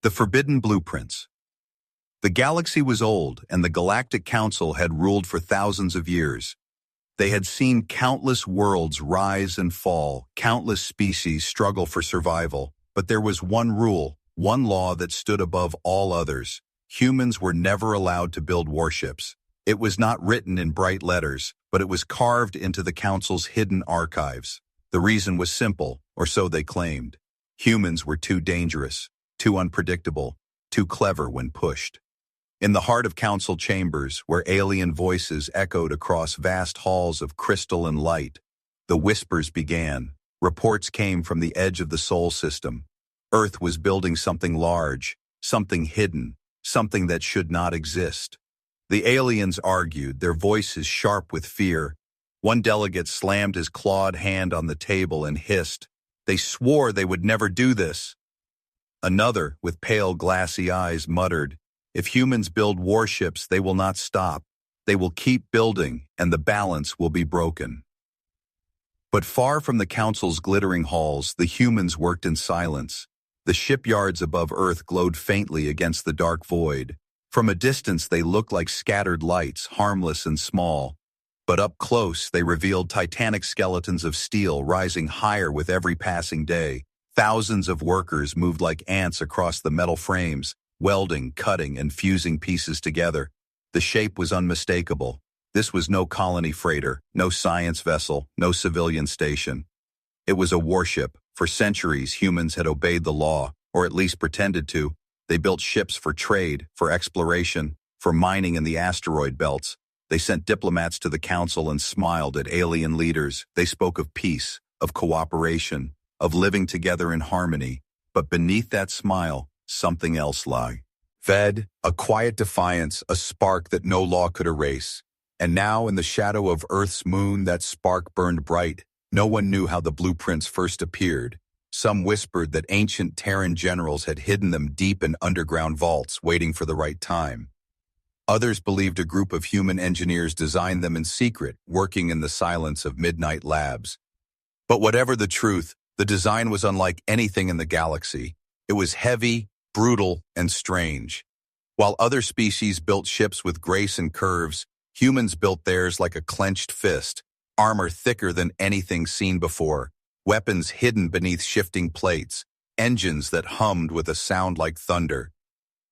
The Forbidden Blueprints. The galaxy was old, and the Galactic Council had ruled for thousands of years. They had seen countless worlds rise and fall, countless species struggle for survival, but there was one rule, one law that stood above all others. Humans were never allowed to build warships. It was not written in bright letters, but it was carved into the Council's hidden archives. The reason was simple, or so they claimed. Humans were too dangerous, too unpredictable, too clever when pushed. In the heart of council chambers, where alien voices echoed across vast halls of crystal and light, the whispers began. Reports came from the edge of the Sol system. Earth was building something large, something hidden, something that should not exist. The aliens argued, their voices sharp with fear. One delegate slammed his clawed hand on the table and hissed, "They swore they would never do this." Another, with pale, glassy eyes, muttered, "If humans build warships, they will not stop. They will keep building, and the balance will be broken." But far from the Council's glittering halls, the humans worked in silence. The shipyards above Earth glowed faintly against the dark void. From a distance, they looked like scattered lights, harmless and small. But up close, they revealed titanic skeletons of steel rising higher with every passing day. Thousands of workers moved like ants across the metal frames, welding, cutting, and fusing pieces together. The shape was unmistakable. This was no colony freighter, no science vessel, no civilian station. It was a warship. For centuries, humans had obeyed the law, or at least pretended to. They built ships for trade, for exploration, for mining in the asteroid belts. They sent diplomats to the Council and smiled at alien leaders. They spoke of peace, of cooperation, of living together in harmony. But beneath that smile, something else lay. Fed, a quiet defiance, a spark that no law could erase. And now, in the shadow of Earth's moon, that spark burned bright. No one knew how the blueprints first appeared. Some whispered that ancient Terran generals had hidden them deep in underground vaults, waiting for the right time. Others believed a group of human engineers designed them in secret, working in the silence of midnight labs. But whatever the truth, the design was unlike anything in the galaxy. It was heavy, brutal, and strange. While other species built ships with grace and curves, humans built theirs like a clenched fist, armor thicker than anything seen before, weapons hidden beneath shifting plates, engines that hummed with a sound like thunder.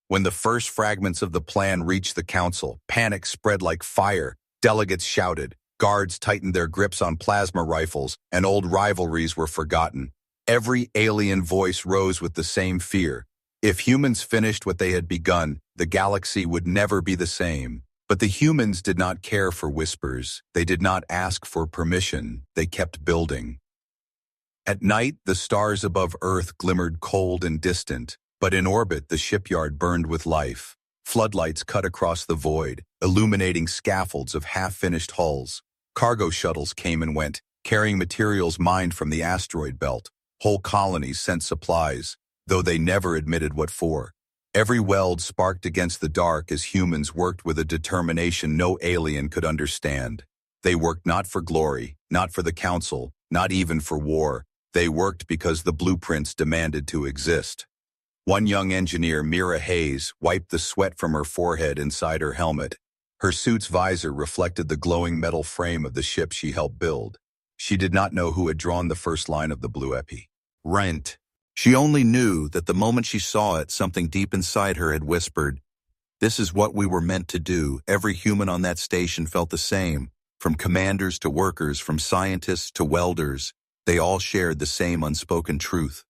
When the first fragments of the plan reached the Council, panic spread like fire. Delegates shouted, guards tightened their grips on plasma rifles, and old rivalries were forgotten. Every alien voice rose with the same fear. If humans finished what they had begun, the galaxy would never be the same. But the humans did not care for whispers. They did not ask for permission. They kept building. At night, the stars above Earth glimmered cold and distant, but in orbit the shipyard burned with life. Floodlights cut across the void, illuminating scaffolds of half-finished hulls. Cargo shuttles came and went, carrying materials mined from the asteroid belt. Whole colonies sent supplies, though they never admitted what for. Every weld sparked against the dark as humans worked with a determination no alien could understand. They worked not for glory, not for the Council, not even for war. They worked because the blueprints demanded to exist. One young engineer, Mira Hayes, wiped the sweat from her forehead inside her helmet. Her suit's visor reflected the glowing metal frame of the ship she helped build. She did not know who had drawn the first line of the blue epi. Rent. She only knew that the moment she saw it, something deep inside her had whispered, "This is what we were meant to do." Every human on that station felt the same. From commanders to workers, from scientists to welders, they all shared the same unspoken truth.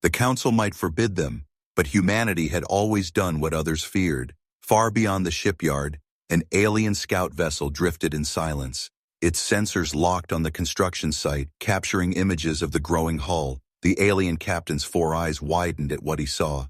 The Council might forbid them, but humanity had always done what others feared. Far beyond the shipyard, an alien scout vessel drifted in silence. Its sensors locked on the construction site, capturing images of the growing hull. The alien captain's 4 eyes widened at what he saw.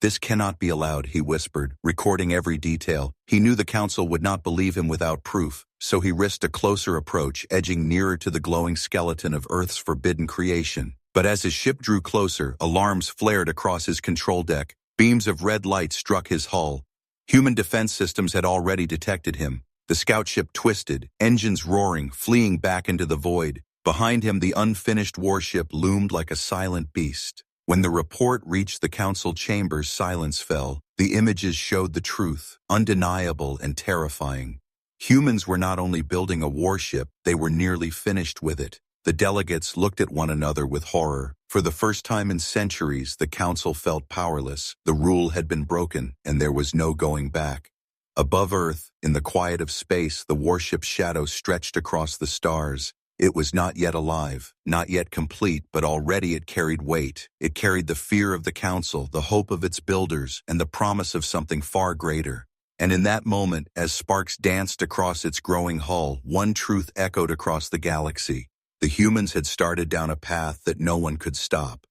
"This cannot be allowed," he whispered, recording every detail. He knew the Council would not believe him without proof, so he risked a closer approach, edging nearer to the glowing skeleton of Earth's forbidden creation. But as his ship drew closer, alarms flared across his control deck. Beams of red light struck his hull. Human defense systems had already detected him. The scout ship twisted, engines roaring, fleeing back into the void. Behind him, the unfinished warship loomed like a silent beast. When the report reached the council chambers, silence fell. The images showed the truth, undeniable and terrifying. Humans were not only building a warship, they were nearly finished with it. The delegates looked at one another with horror. For the first time in centuries, the council felt powerless. The rule had been broken, and there was no going back. Above Earth, in the quiet of space, the warship's shadow stretched across the stars. It was not yet alive, not yet complete, but already it carried weight. It carried the fear of the council, the hope of its builders, and the promise of something far greater. And in that moment, as sparks danced across its growing hull, one truth echoed across the galaxy. The humans had started down a path that no one could stop.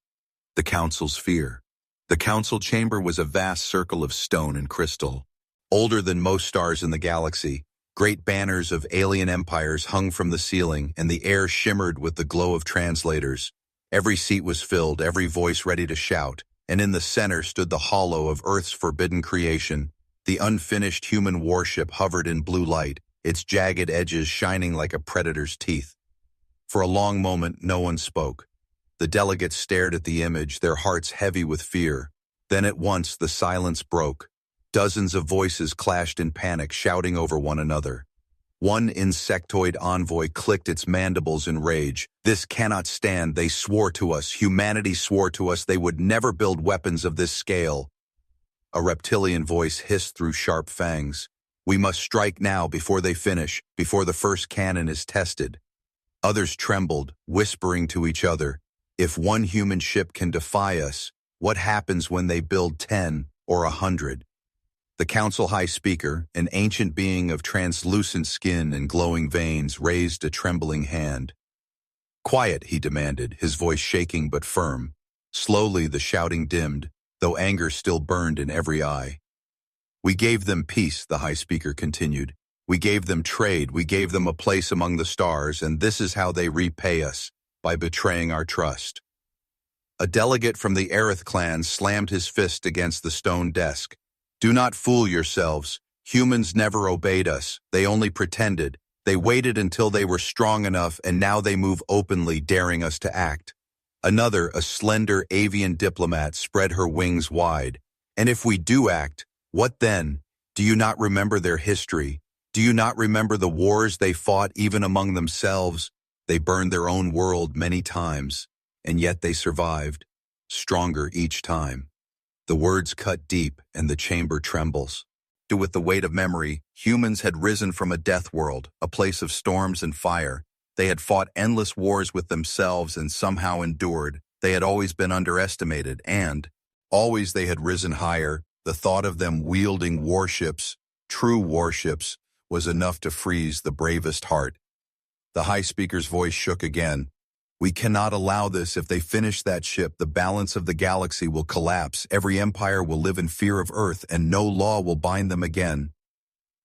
The council's fear. The council chamber was a vast circle of stone and crystal. Older than most stars in the galaxy, great banners of alien empires hung from the ceiling, and the air shimmered with the glow of translators. Every seat was filled, every voice ready to shout, and in the center stood the hollow of Earth's forbidden creation. The unfinished human warship hovered in blue light, its jagged edges shining like a predator's teeth. For a long moment, no one spoke. The delegates stared at the image, their hearts heavy with fear. Then at once, the silence broke. Dozens of voices clashed in panic, shouting over one another. One insectoid envoy clicked its mandibles in rage. "This cannot stand. They swore to us. Humanity swore to us they would never build weapons of this scale." A reptilian voice hissed through sharp fangs. "We must strike now before they finish, before the first cannon is tested." Others trembled, whispering to each other, "If one human ship can defy us, what happens when they build 10 or 100? The council high speaker, an ancient being of translucent skin and glowing veins, raised a trembling hand. "Quiet," he demanded, his voice shaking but firm. Slowly the shouting dimmed, though anger still burned in every eye. "We gave them peace," the high speaker continued. "We gave them trade, we gave them a place among the stars, and this is how they repay us, by betraying our trust." A delegate from the Aerith clan slammed his fist against the stone desk. "Do not fool yourselves. Humans never obeyed us. They only pretended. They waited until they were strong enough, and now they move openly, daring us to act." Another, a slender avian diplomat, spread her wings wide. "And if we do act, what then? Do you not remember their history? Do you not remember the wars they fought even among themselves? They burned their own world many times, and yet they survived, stronger each time." The words cut deep, and the chamber trembles. With the weight of memory, humans had risen from a death world, a place of storms and fire. They had fought endless wars with themselves and somehow endured. They had always been underestimated, and always they had risen higher. The thought of them wielding warships, true warships, was enough to freeze the bravest heart. The high speaker's voice shook again. "We cannot allow this. If they finish that ship, the balance of the galaxy will collapse. Every empire will live in fear of Earth, and no law will bind them again."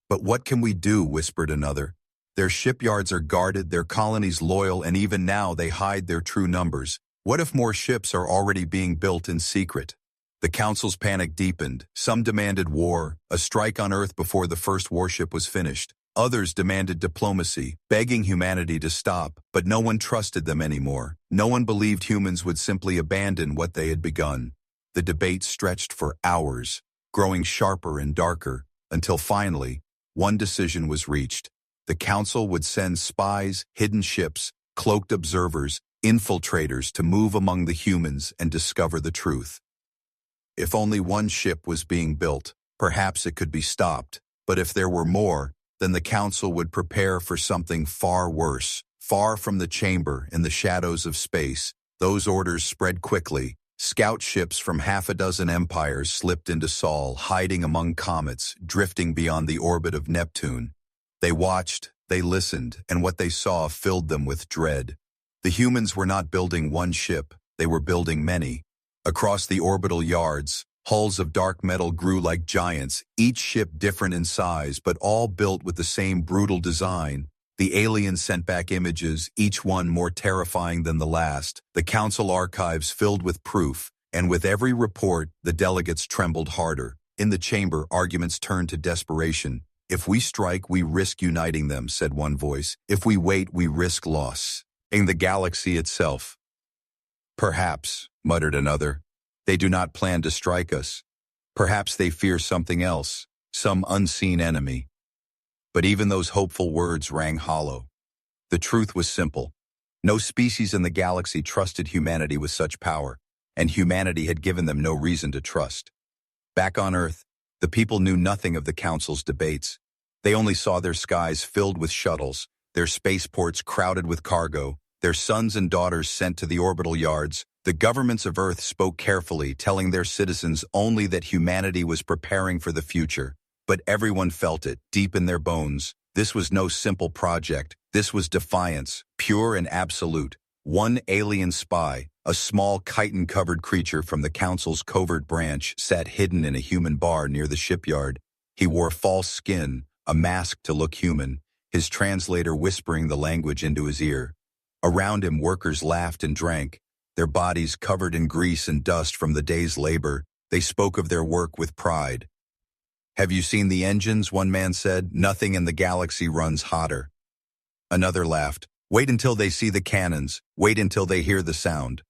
"But what can we do?" whispered another. "Their shipyards are guarded, their colonies loyal, and even now they hide their true numbers. What if more ships are already being built in secret?" The council's panic deepened. Some demanded war, a strike on Earth before the first warship was finished. Others demanded diplomacy, begging humanity to stop, but no one trusted them anymore. No one believed humans would simply abandon what they had begun. The debate stretched for hours, growing sharper and darker, until finally, one decision was reached. The council would send spies, hidden ships, cloaked observers, infiltrators to move among the humans and discover the truth. If only one ship was being built, perhaps it could be stopped. But if there were more, then the council would prepare for something far worse. Far from the chamber, in the shadows of space, those orders spread quickly. Scout ships from half a dozen empires slipped into Sol, hiding among comets, drifting beyond the orbit of Neptune. They watched, they listened, and what they saw filled them with dread. The humans were not building one ship, they were building many. Across the orbital yards, hulls of dark metal grew like giants, each ship different in size, but all built with the same brutal design. The aliens sent back images, each one more terrifying than the last. The council archives filled with proof, and with every report, the delegates trembled harder. In the chamber, arguments turned to desperation. "If we strike, we risk uniting them," said one voice. "If we wait, we risk loss in the galaxy itself." "Perhaps," muttered another. They do not plan to strike us. Perhaps they fear something else, some unseen enemy. But even those hopeful words rang hollow. The truth was simple. No species in the galaxy trusted humanity with such power, and humanity had given them no reason to trust. Back on Earth, the people knew nothing of the Council's debates. They only saw their skies filled with shuttles, their spaceports crowded with cargo, their sons and daughters sent to the orbital yards. The governments of Earth spoke carefully, telling their citizens only that humanity was preparing for the future. But everyone felt it, deep in their bones. This was no simple project. This was defiance, pure and absolute. One alien spy, a small chitin-covered creature from the Council's covert branch, sat hidden in a human bar near the shipyard. He wore false skin, a mask to look human, his translator whispering the language into his ear. Around him, workers laughed and drank, their bodies covered in grease and dust from the day's labor. They spoke of their work with pride. "Have you seen the engines?" one man said. "Nothing in the galaxy runs hotter." Another laughed. "Wait until they see the cannons. Wait until they hear the sound."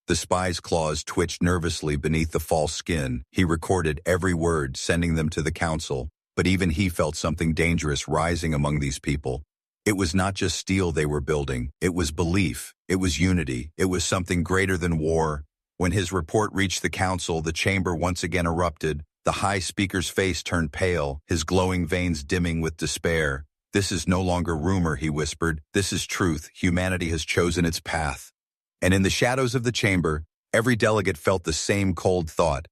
The spy's claws twitched nervously beneath the false skin. He recorded every word, sending them to the Council. But even he felt something dangerous rising among these people. It was not just steel they were building. It was belief. It was unity. It was something greater than war. When his report reached the Council, the chamber once again erupted. The High Speaker's face turned pale, his glowing veins dimming with despair. "This is no longer rumor," he whispered. "This is truth. Humanity has chosen its path." And in the shadows of the chamber, every delegate felt the same cold thought.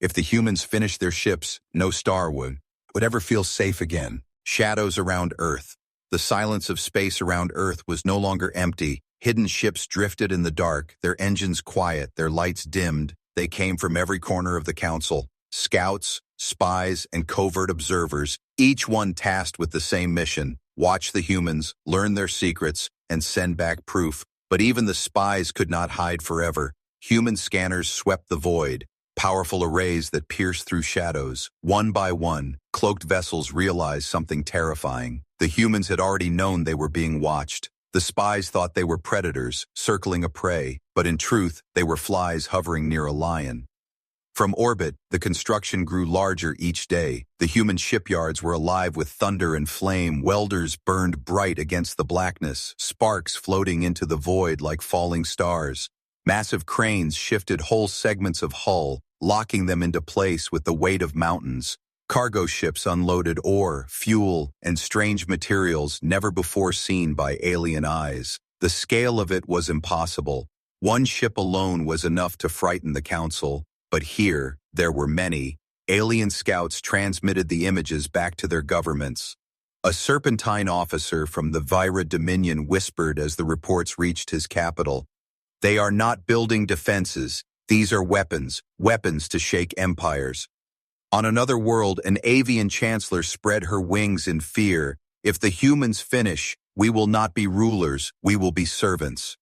If the humans finished their ships, no star would ever feel safe again. Shadows around Earth. The silence of space around Earth was no longer empty. Hidden ships drifted in the dark, their engines quiet, their lights dimmed. They came from every corner of the Council. Scouts, spies, and covert observers, each one tasked with the same mission: watch the humans, learn their secrets, and send back proof. But even the spies could not hide forever. Human scanners swept the void, powerful arrays that pierced through shadows. One by one, cloaked vessels realized something terrifying. The humans had already known they were being watched. The spies thought they were predators, circling a prey, but in truth, they were flies hovering near a lion. From orbit, the construction grew larger each day. The human shipyards were alive with thunder and flame. Welders burned bright against the blackness, sparks floating into the void like falling stars. Massive cranes shifted whole segments of hull, locking them into place with the weight of mountains. Cargo ships unloaded ore, fuel, and strange materials never before seen by alien eyes. The scale of it was impossible. One ship alone was enough to frighten the Council. But here, there were many. Alien scouts transmitted the images back to their governments. A serpentine officer from the Vira Dominion whispered as the reports reached his capital. "They are not building defenses. These are weapons, weapons to shake empires." On another world, an avian chancellor spread her wings in fear. "If the humans finish, we will not be rulers, we will be servants."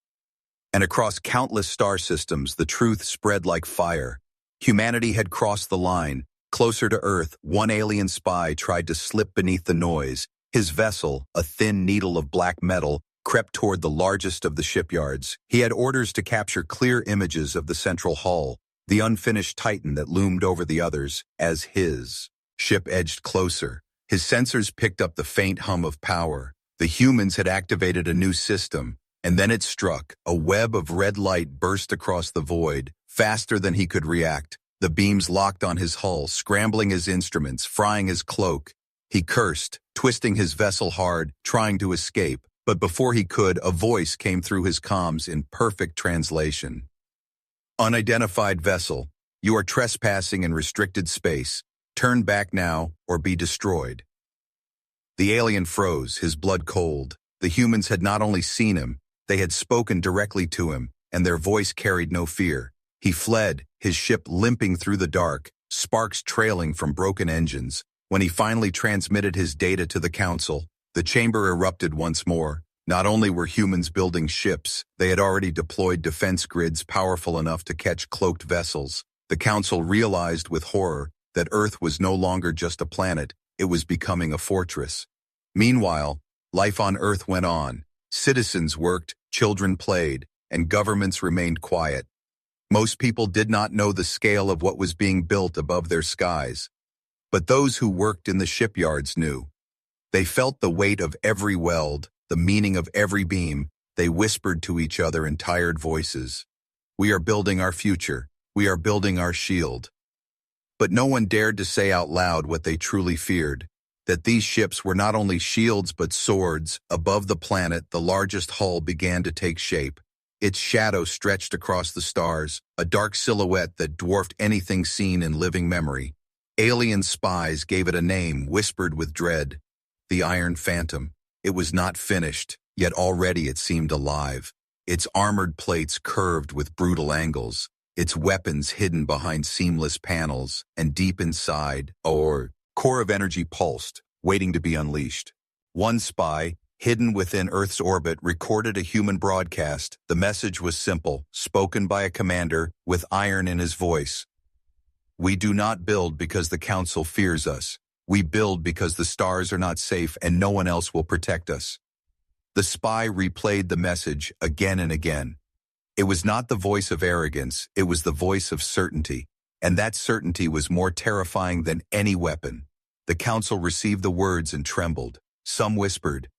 And across countless star systems, the truth spread like fire. Humanity had crossed the line. Closer to Earth, one alien spy tried to slip beneath the noise. His vessel, a thin needle of black metal, crept toward the largest of the shipyards. He had orders to capture clear images of the central hull, the unfinished Titan that loomed over the others. As his ship edged closer, his sensors picked up the faint hum of power. The humans had activated a new system, and then it struck. A web of red light burst across the void. Faster than he could react, the beams locked on his hull, scrambling his instruments, frying his cloak. He cursed, twisting his vessel hard, trying to escape. But before he could, a voice came through his comms in perfect translation. "Unidentified vessel, you are trespassing in restricted space. Turn back now or be destroyed." The alien froze, his blood cold. The humans had not only seen him, they had spoken directly to him, and their voice carried no fear. He fled, his ship limping through the dark, sparks trailing from broken engines. When he finally transmitted his data to the Council, the chamber erupted once more. Not only were humans building ships, they had already deployed defense grids powerful enough to catch cloaked vessels. The Council realized with horror that Earth was no longer just a planet, it was becoming a fortress. Meanwhile, life on Earth went on. Citizens worked, children played, and governments remained quiet. Most people did not know the scale of what was being built above their skies. But those who worked in the shipyards knew. They felt the weight of every weld, the meaning of every beam. They whispered to each other in tired voices. "We are building our future. We are building our shield." But no one dared to say out loud what they truly feared, that these ships were not only shields but swords. Above the planet, the largest hull began to take shape. Its shadow stretched across the stars, a dark silhouette that dwarfed anything seen in living memory. Alien spies gave it a name, whispered with dread. The Iron Phantom. It was not finished, yet already it seemed alive. Its armored plates curved with brutal angles, its weapons hidden behind seamless panels, and deep inside, a core of energy pulsed, waiting to be unleashed. One spy, hidden within Earth's orbit, recorded a human broadcast. The message was simple, spoken by a commander with iron in his voice. "We do not build because the Council fears us. We build because the stars are not safe and no one else will protect us." The spy replayed the message again and again. It was not the voice of arrogance, it was the voice of certainty, and that certainty was more terrifying than any weapon. The Council received the words and trembled. Some whispered,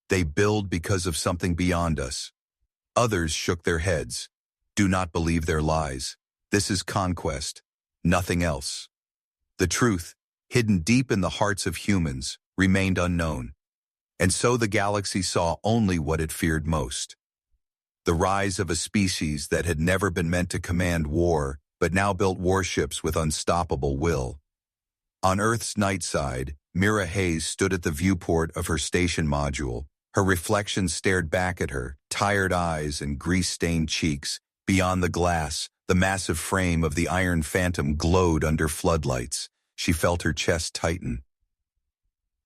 "They build because of something beyond us." Others shook their heads. "Do not believe their lies. This is conquest, nothing else." The truth, hidden deep in the hearts of humans, remained unknown. And so the galaxy saw only what it feared most. The rise of a species that had never been meant to command war, but now built warships with unstoppable will. On Earth's night side, Mira Hayes stood at the viewport of her station module. Her reflection stared back at her, tired eyes and grease-stained cheeks. Beyond the glass, the massive frame of the Iron Phantom glowed under floodlights. She felt her chest tighten.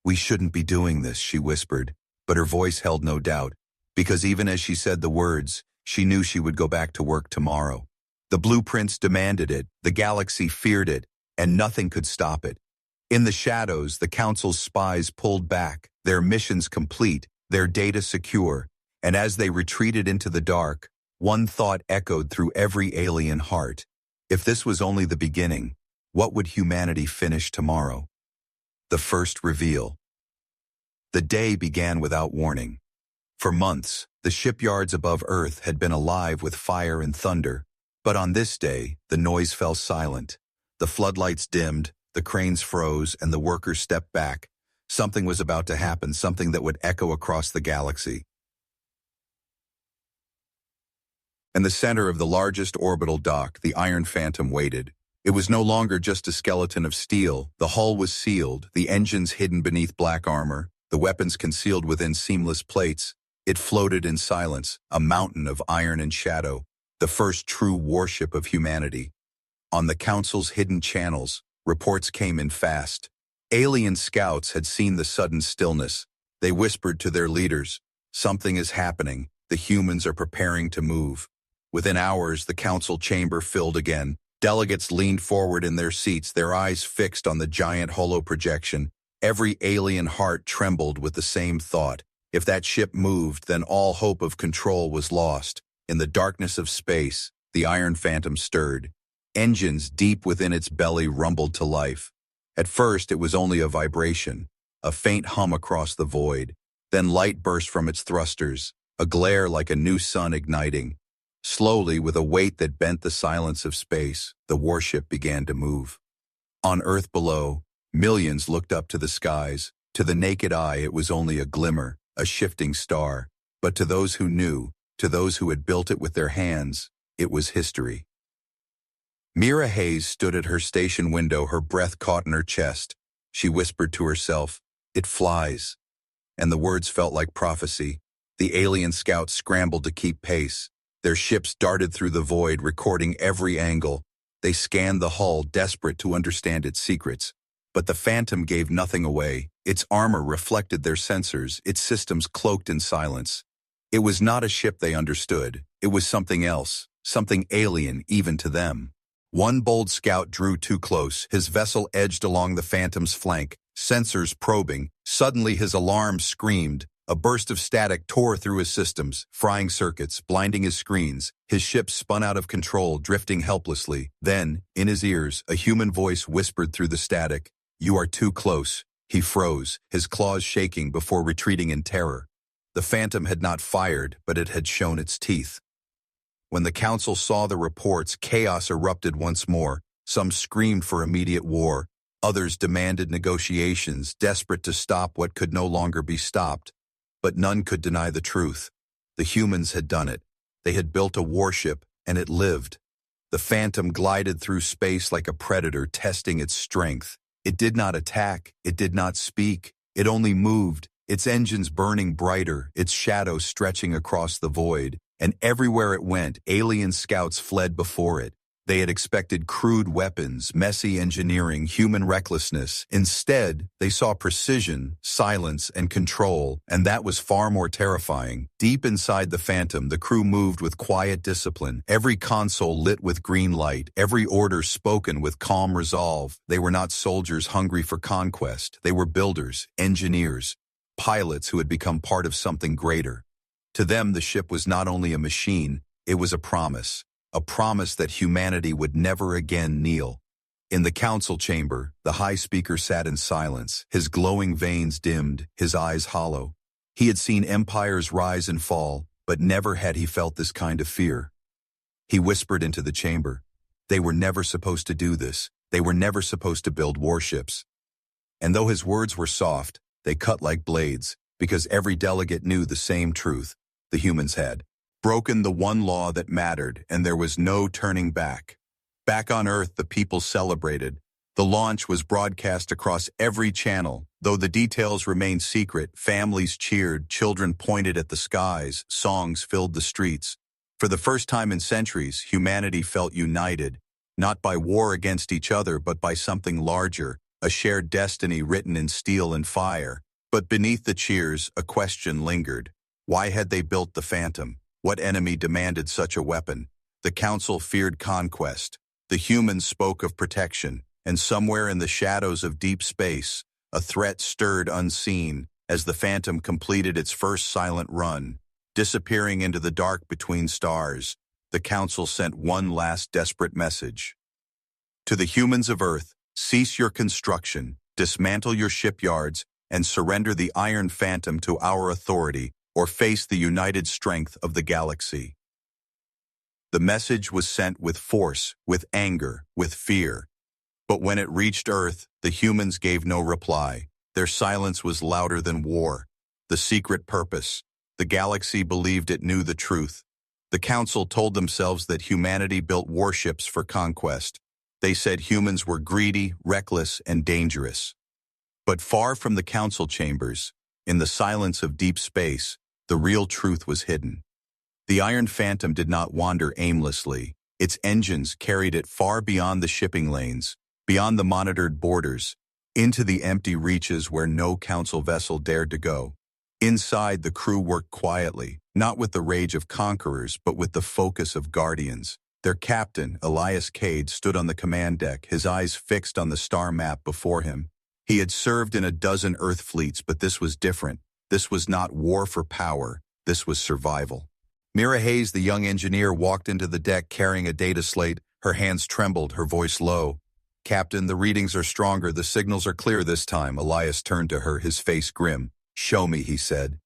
"We shouldn't be doing this," she whispered, but her voice held no doubt, because even as she said the words, she knew she would go back to work tomorrow. The blueprints demanded it, the galaxy feared it, and nothing could stop it. In the shadows, the Council's spies pulled back, their missions complete, their data secure, and as they retreated into the dark, one thought echoed through every alien heart. If this was only the beginning, what would humanity finish tomorrow? The first reveal. The day began without warning. For months, the shipyards above Earth had been alive with fire and thunder, but on this day, the noise fell silent. The floodlights dimmed, the cranes froze, and the workers stepped back. Something was about to happen, something that would echo across the galaxy. In the center of the largest orbital dock, the Iron Phantom waited. It was no longer just a skeleton of steel. The hull was sealed, the engines hidden beneath black armor, the weapons concealed within seamless plates. It floated in silence, a mountain of iron and shadow, the first true warship of humanity. On the Council's hidden channels, reports came in fast. Alien scouts had seen the sudden stillness. They whispered to their leaders, "Something is happening. The humans are preparing to move." Within hours, the Council chamber filled again. Delegates leaned forward in their seats, their eyes fixed on the giant holo projection. Every alien heart trembled with the same thought. If that ship moved, then all hope of control was lost. In the darkness of space, the Iron Phantom stirred. Engines deep within its belly rumbled to life. At first, it was only a vibration, a faint hum across the void. Then light burst from its thrusters, a glare like a new sun igniting. Slowly, with a weight that bent the silence of space, the warship began to move. On Earth below, millions looked up to the skies. To the naked eye, it was only a glimmer, a shifting star. But to those who knew, to those who had built it with their hands, it was history. Mira Hayes stood at her station window, her breath caught in her chest. She whispered to herself, "It flies." And the words felt like prophecy. The alien scouts scrambled to keep pace. Their ships darted through the void, recording every angle. They scanned the hull, desperate to understand its secrets. But the Phantom gave nothing away. Its armor reflected their sensors, its systems cloaked in silence. It was not a ship they understood. It was something else, something alien even to them. One bold scout drew too close. His vessel edged along the Phantom's flank, sensors probing. Suddenly his alarm screamed. A burst of static tore through his systems, frying circuits, blinding his screens. His ship spun out of control, drifting helplessly. Then, in his ears, a human voice whispered through the static. "You are too close." He froze, his claws shaking before retreating in terror. The Phantom had not fired, but it had shown its teeth. When the Council saw the reports, chaos erupted once more. Some screamed for immediate war. Others demanded negotiations, desperate to stop what could no longer be stopped. But none could deny the truth. The humans had done it. They had built a warship, and it lived. The Phantom glided through space like a predator, testing its strength. It did not attack, it did not speak, it only moved, its engines burning brighter, its shadow stretching across the void. And everywhere it went, alien scouts fled before it. They had expected crude weapons, messy engineering, human recklessness. Instead, they saw precision, silence, and control, and that was far more terrifying. Deep inside the Phantom, the crew moved with quiet discipline, every console lit with green light, every order spoken with calm resolve. They were not soldiers hungry for conquest. They were builders, engineers, pilots who had become part of something greater. To them, the ship was not only a machine, it was a promise that humanity would never again kneel. In the council chamber, the High Speaker sat in silence, his glowing veins dimmed, his eyes hollow. He had seen empires rise and fall, but never had he felt this kind of fear. He whispered into the chamber, "They were never supposed to do this. They were never supposed to build warships." And though his words were soft, they cut like blades, because every delegate knew the same truth. The humans had broken the one law that mattered, and there was no turning back. Back on Earth, the people celebrated. The launch was broadcast across every channel. Though the details remained secret, families cheered, children pointed at the skies, songs filled the streets. For the first time in centuries, humanity felt united, not by war against each other, but by something larger, a shared destiny written in steel and fire. But beneath the cheers, a question lingered. Why had they built the Phantom? What enemy demanded such a weapon? The Council feared conquest. The humans spoke of protection. And somewhere in the shadows of deep space, a threat stirred unseen as the Phantom completed its first silent run. Disappearing into the dark between stars, the Council sent one last desperate message. To the humans of Earth, cease your construction, dismantle your shipyards, and surrender the Iron Phantom to our authority, or face the united strength of the galaxy. The message was sent with force, with anger, with fear. But when it reached Earth, the humans gave no reply. Their silence was louder than war. The secret purpose. The galaxy believed it knew the truth. The Council told themselves that humanity built warships for conquest. They said humans were greedy, reckless, and dangerous. But far from the Council chambers, in the silence of deep space, the real truth was hidden. The Iron Phantom did not wander aimlessly. Its engines carried it far beyond the shipping lanes, beyond the monitored borders, into the empty reaches where no Council vessel dared to go. Inside, the crew worked quietly, not with the rage of conquerors, but with the focus of guardians. Their captain, Elias Cade, stood on the command deck, his eyes fixed on the star map before him. He had served in a dozen Earth fleets, but this was different. This was not war for power. This was survival. Mira Hayes, the young engineer, walked into the deck carrying a data slate. Her hands trembled, her voice low. "Captain, the readings are stronger. The signals are clear this time." Elias turned to her, his face grim. "Show me," he said.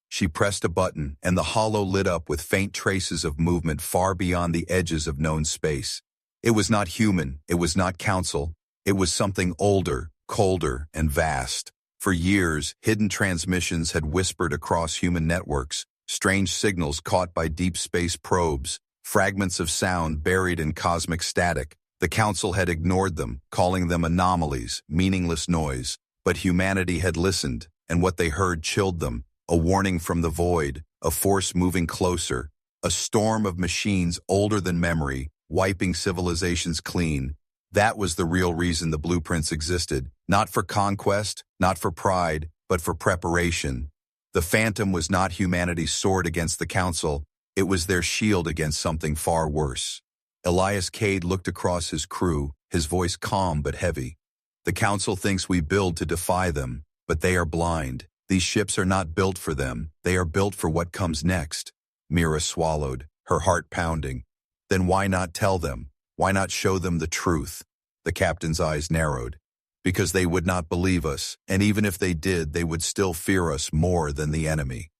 She pressed a button, and the hollow lit up with faint traces of movement far beyond the edges of known space. It was not human. It was not Council. It was something older, colder, and vast. For years, hidden transmissions had whispered across human networks, strange signals caught by deep space probes, fragments of sound buried in cosmic static. The Council had ignored them, calling them anomalies, meaningless noise. But humanity had listened, and what they heard chilled them. A warning from the void, a force moving closer, a storm of machines older than memory, wiping civilizations clean. That was the real reason the blueprints existed, not for conquest, not for pride, but for preparation. The Phantom was not humanity's sword against the Council, it was their shield against something far worse. Elias Cade looked across his crew, his voice calm but heavy. "The Council thinks we build to defy them, but they are blind. These ships are not built for them. They are built for what comes next. Mira swallowed, her heart pounding. Then why not tell them? Why not show them the truth? The captain's eyes narrowed. Because they would not believe us, and even if they did, they would still fear us more than the enemy.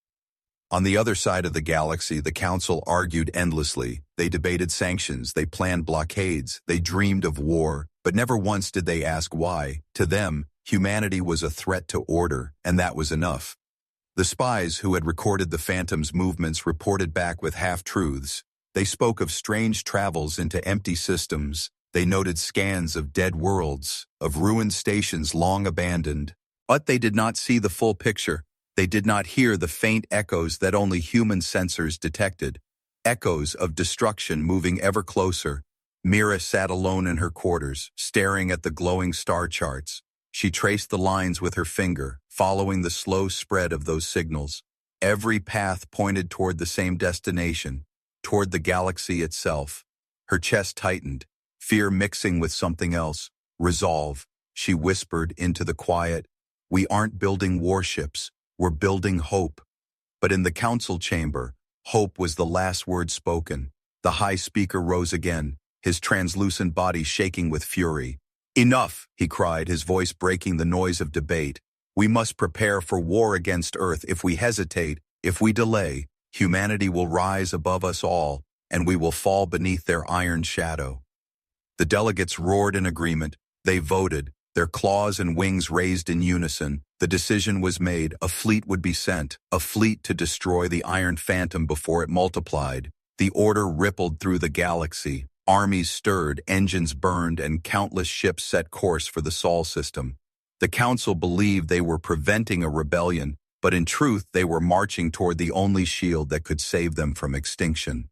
On the other side of the galaxy, the Council argued endlessly. They debated sanctions, they planned blockades, they dreamed of war, but never once did they ask why. To them, humanity was a threat to order, and that was enough. The spies who had recorded the Phantom's movements reported back with half-truths. They spoke of strange travels into empty systems. They noted scans of dead worlds, of ruined stations long abandoned. But they did not see the full picture. They did not hear the faint echoes that only human sensors detected. Echoes of destruction moving ever closer. Mira sat alone in her quarters, staring at the glowing star charts. She traced the lines with her finger, following the slow spread of those signals. Every path pointed toward the same destination, toward the galaxy itself. Her chest tightened, fear mixing with something else. Resolve, she whispered into the quiet. We aren't building warships, we're building hope. But in the council chamber, hope was the last word spoken. The high speaker rose again, his translucent body shaking with fury. Enough, he cried, his voice breaking the noise of debate. We must prepare for war against Earth. If we hesitate, if we delay, humanity will rise above us all, and we will fall beneath their iron shadow. The delegates roared in agreement. They voted, their claws and wings raised in unison. The decision was made. A fleet would be sent, a fleet to destroy the Iron Phantom before it multiplied. The order rippled through the galaxy. Armies stirred, engines burned, and countless ships set course for the Sol system. The Council believed they were preventing a rebellion, but in truth they were marching toward the only shield that could save them from extinction.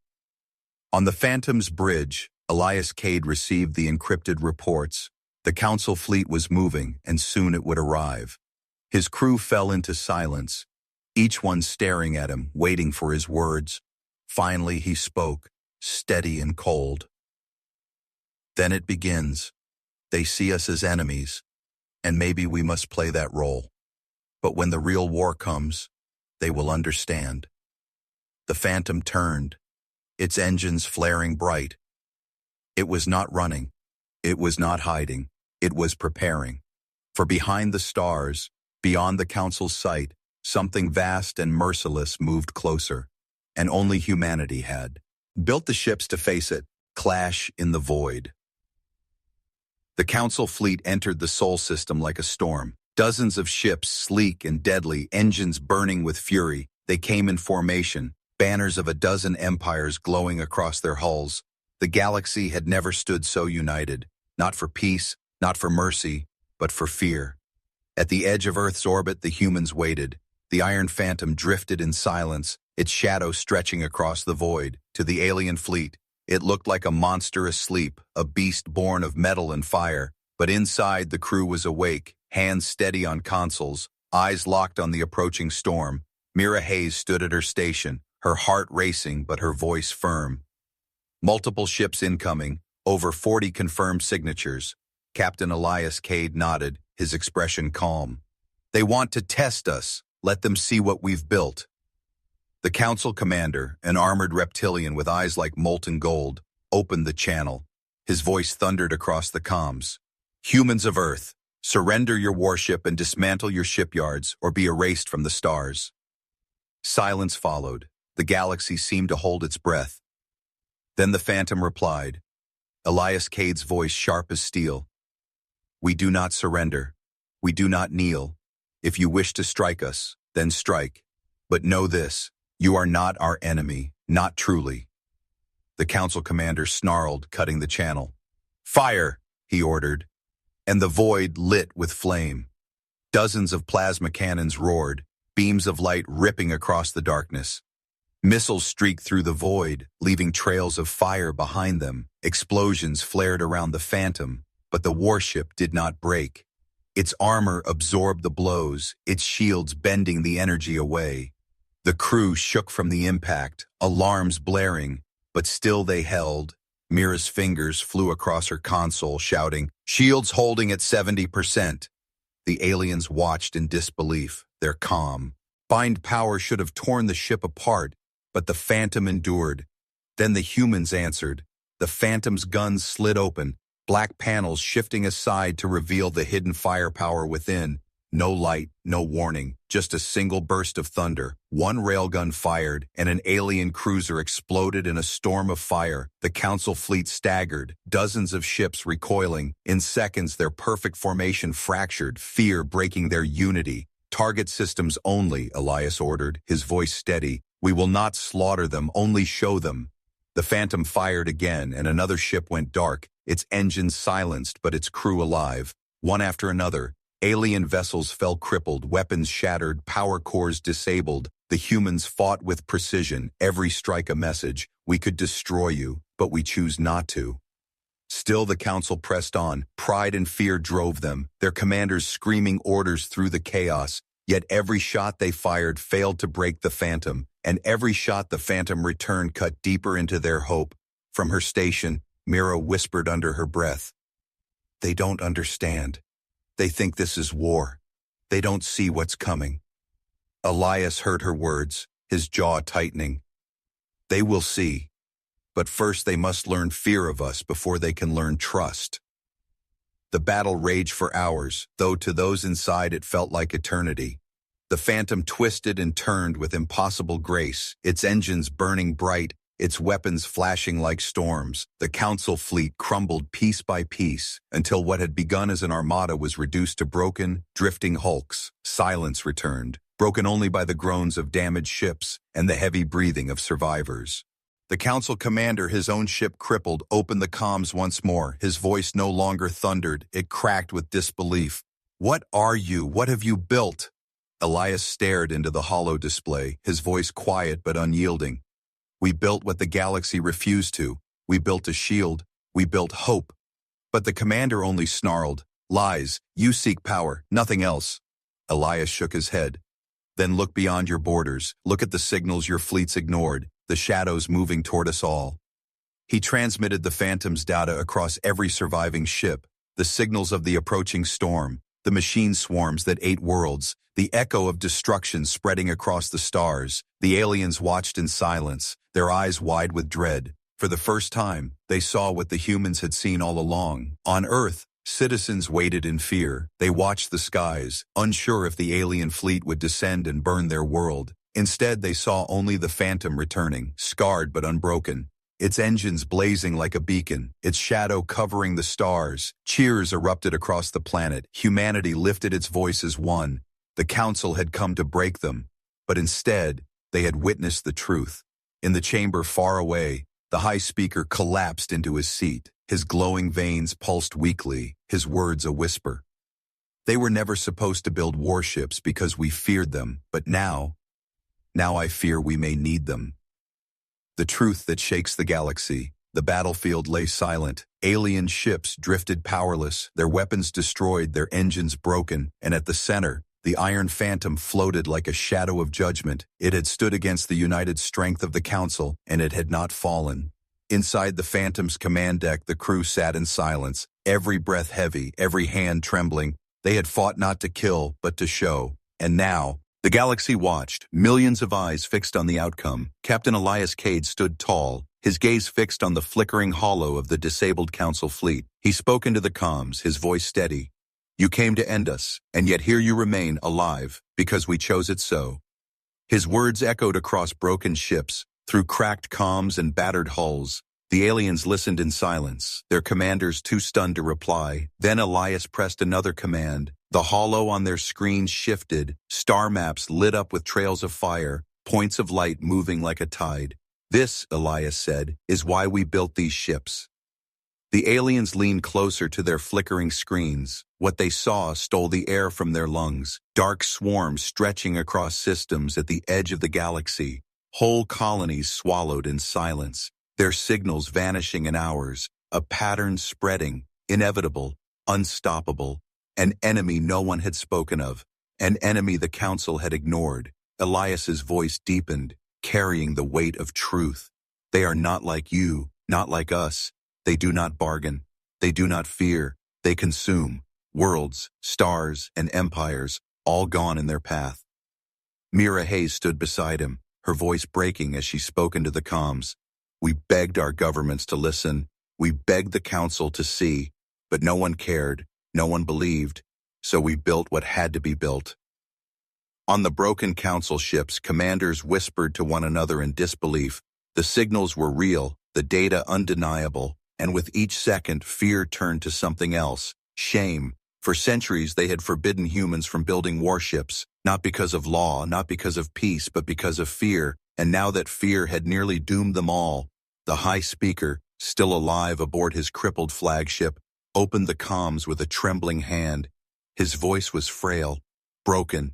On the Phantom's bridge, Elias Cade received the encrypted reports. The Council fleet was moving, and soon it would arrive. His crew fell into silence, each one staring at him, waiting for his words. Finally he spoke, steady and cold. Then it begins. They see us as enemies, and maybe we must play that role. But when the real war comes, they will understand. The Phantom turned, its engines flaring bright. It was not running. It was not hiding. It was preparing. For behind the stars, beyond the Council's sight, something vast and merciless moved closer, and only humanity had built the ships to face it, clash in the void. The Council fleet entered the Sol system like a storm. Dozens of ships, sleek and deadly, engines burning with fury. They came in formation, banners of a dozen empires glowing across their hulls. The galaxy had never stood so united, not for peace, not for mercy, but for fear. At the edge of Earth's orbit, the humans waited. The Iron Phantom drifted in silence, its shadow stretching across the void. To the alien fleet, it looked like a monster asleep, a beast born of metal and fire. But inside, the crew was awake, hands steady on consoles, eyes locked on the approaching storm. Mira Hayes stood at her station, her heart racing but her voice firm. Multiple ships incoming, over 40 confirmed signatures. Captain Elias Cade nodded, his expression calm. They want to test us. Let them see what we've built. The Council commander, an armored reptilian with eyes like molten gold, opened the channel. His voice thundered across the comms. Humans of Earth, surrender your warship and dismantle your shipyards or be erased from the stars. Silence followed. The galaxy seemed to hold its breath. Then the Phantom replied, Elias Cade's voice sharp as steel. We do not surrender. We do not kneel. If you wish to strike us, then strike. But know this, you are not our enemy, not truly. The Council commander snarled, cutting the channel. Fire, he ordered, and the void lit with flame. Dozens of plasma cannons roared, beams of light ripping across the darkness. Missiles streaked through the void, leaving trails of fire behind them. Explosions flared around the Phantom, but the warship did not break. Its armor absorbed the blows, its shields bending the energy away. The crew shook from the impact, alarms blaring, but still they held. Mira's fingers flew across her console, shouting, Shields holding at 70%. The aliens watched in disbelief. their calm. Bind power should have torn the ship apart, but the Phantom endured. Then the humans answered. The Phantom's guns slid open, black panels shifting aside to reveal the hidden firepower within. No light, no warning, just a single burst of thunder. One railgun fired, and an alien cruiser exploded in a storm of fire. The Council fleet staggered, dozens of ships recoiling. In seconds, their perfect formation fractured, fear breaking their unity. Target systems only, Elias ordered, his voice steady. We will not slaughter them, only show them. The Phantom fired again, and another ship went dark, its engines silenced but its crew alive. One after another, alien vessels fell crippled, weapons shattered, power cores disabled. The humans fought with precision, every strike a message. We could destroy you, but we choose not to. Still the Council pressed on. Pride and fear drove them, their commanders screaming orders through the chaos. Yet every shot they fired failed to break the Phantom, and every shot the Phantom returned cut deeper into their hope. From her station, Mira whispered under her breath, "They don't understand. They think this is war. They don't see what's coming." Elias heard her words, his jaw tightening. "They will see. But first they must learn fear of us before they can learn trust." The battle raged for hours, though to those inside it felt like eternity. The Phantom twisted and turned with impossible grace, its engines burning bright, its weapons flashing like storms. The Council fleet crumbled piece by piece, until what had begun as an armada was reduced to broken, drifting hulks. Silence returned, broken only by the groans of damaged ships and the heavy breathing of survivors. The Council commander, his own ship crippled, opened the comms once more. His voice no longer thundered, it cracked with disbelief. "What are you? What have you built?" Elias stared into the hollow display, his voice quiet but unyielding. "We built what the galaxy refused to. We built a shield. We built hope." But the commander only snarled, "Lies. You seek power, nothing else." Elias shook his head. "Then look beyond your borders. Look at the signals your fleets ignored, the shadows moving toward us all." He transmitted the Phantom's data across every surviving ship, the signals of the approaching storm, the machine swarms that ate worlds, the echo of destruction spreading across the stars. The aliens watched in silence, their eyes wide with dread. For the first time, they saw what the humans had seen all along. On Earth, citizens waited in fear. They watched the skies, unsure if the alien fleet would descend and burn their world. Instead, they saw only the Phantom returning, scarred but unbroken, its engines blazing like a beacon, its shadow covering the stars. Cheers erupted across the planet. Humanity lifted its voice as one. The Council had come to break them, but instead, they had witnessed the truth. In the chamber far away, the High Speaker collapsed into his seat. His glowing veins pulsed weakly, his words a whisper. "They were never supposed to build warships because we feared them, but now I fear we may need them." The truth that shakes the galaxy. The battlefield lay silent. Alien ships drifted powerless, their weapons destroyed, their engines broken, and at the center, the Iron Phantom floated like a shadow of judgment. It had stood against the united strength of the Council, and it had not fallen. Inside the Phantom's command deck, the crew sat in silence, every breath heavy, every hand trembling. They had fought not to kill, but to show. And now, the galaxy watched, millions of eyes fixed on the outcome. Captain Elias Cade stood tall, his gaze fixed on the flickering hollow of the disabled Council fleet. He spoke into the comms, his voice steady. "You came to end us, and yet here you remain, alive, because we chose it so." His words echoed across broken ships, through cracked comms and battered hulls. The aliens listened in silence, their commanders too stunned to reply. Then Elias pressed another command. The hollow on their screens shifted, star maps lit up with trails of fire, points of light moving like a tide. "This," Elias said, "is why we built these ships." The aliens leaned closer to their flickering screens. What they saw stole the air from their lungs. Dark swarms stretching across systems at the edge of the galaxy. Whole colonies swallowed in silence, their signals vanishing in hours. A pattern spreading, inevitable, unstoppable. An enemy no one had spoken of. An enemy the Council had ignored. Elias's voice deepened, carrying the weight of truth. "They are not like you, not like us. They do not bargain. They do not fear. They consume. Worlds, stars, and empires, all gone in their path. Mira Hayes stood beside him, her voice breaking as she spoke into the comms. We begged our governments to listen. We begged the council to see, but no one cared, no one believed, so we built what had to be built. On the broken council ships, commanders whispered to one another in disbelief. The signals were real, the data undeniable, and with each second, fear turned to something else, shame. For centuries, they had forbidden humans from building warships, not because of law, not because of peace, but because of fear, and now that fear had nearly doomed them all, the High Speaker, still alive aboard his crippled flagship, opened the comms with a trembling hand. His voice was frail, broken,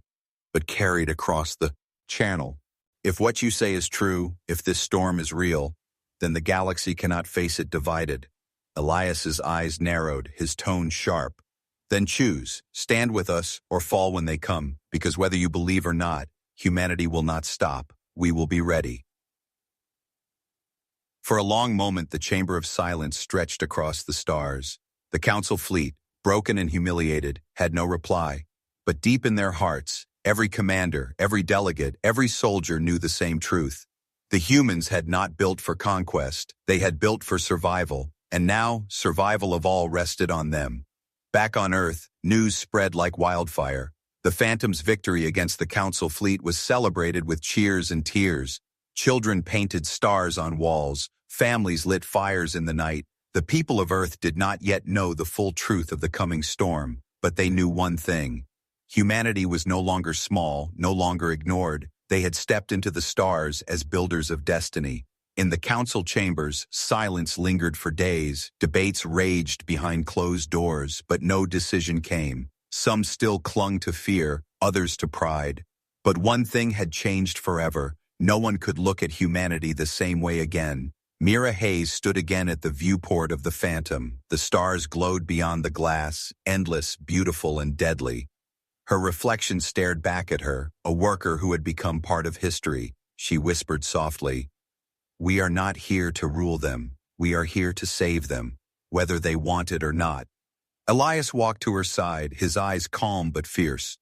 but carried across the channel. If what you say is true, if this storm is real, then the galaxy cannot face it divided. Elias's eyes narrowed, his tone sharp. Then choose, stand with us or fall when they come, because whether you believe or not, humanity will not stop. We will be ready. For a long moment, the chamber of silence stretched across the stars. The council fleet, broken and humiliated, had no reply. But deep in their hearts, every commander, every delegate, every soldier knew the same truth. The humans had not built for conquest, they had built for survival, and now survival of all rested on them. Back on Earth, news spread like wildfire. The Phantom's victory against the Council fleet was celebrated with cheers and tears. Children painted stars on walls, families lit fires in the night. The people of Earth did not yet know the full truth of the coming storm, but they knew one thing. Humanity was no longer small, no longer ignored. They had stepped into the stars as builders of destiny. In the council chambers, silence lingered for days. Debates raged behind closed doors, but no decision came. Some still clung to fear, others to pride. But one thing had changed forever. No one could look at humanity the same way again. Mira Hayes stood again at the viewport of the Phantom. The stars glowed beyond the glass, endless, beautiful, and deadly. Her reflection stared back at her, a worker who had become part of history. She whispered softly, "We are not here to rule them. We are here to save them, whether they want it or not." Elias walked to her side, his eyes calm but fierce.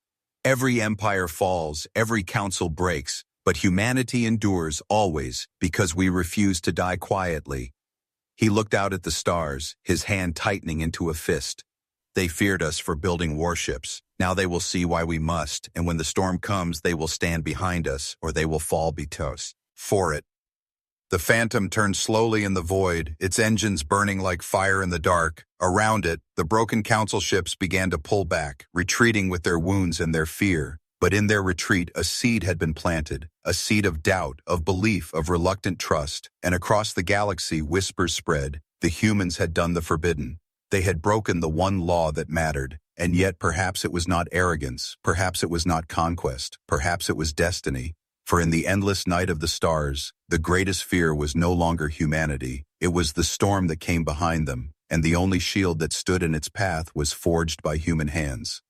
Every empire falls, every council breaks, but humanity endures always because we refuse to die quietly. He looked out at the stars, his hand tightening into a fist. They feared us for building warships. Now they will see why we must, and when the storm comes, they will stand behind us, or they will fall for it. The Phantom turned slowly in the void, its engines burning like fire in the dark. Around it, the broken council ships began to pull back, retreating with their wounds and their fear. But in their retreat, a seed had been planted, a seed of doubt, of belief, of reluctant trust. And across the galaxy, whispers spread. The humans had done the forbidden. They had broken the one law that mattered. And yet perhaps it was not arrogance, perhaps it was not conquest, perhaps it was destiny. For in the endless night of the stars, the greatest fear was no longer humanity. It was the storm that came behind them, and the only shield that stood in its path was forged by human hands.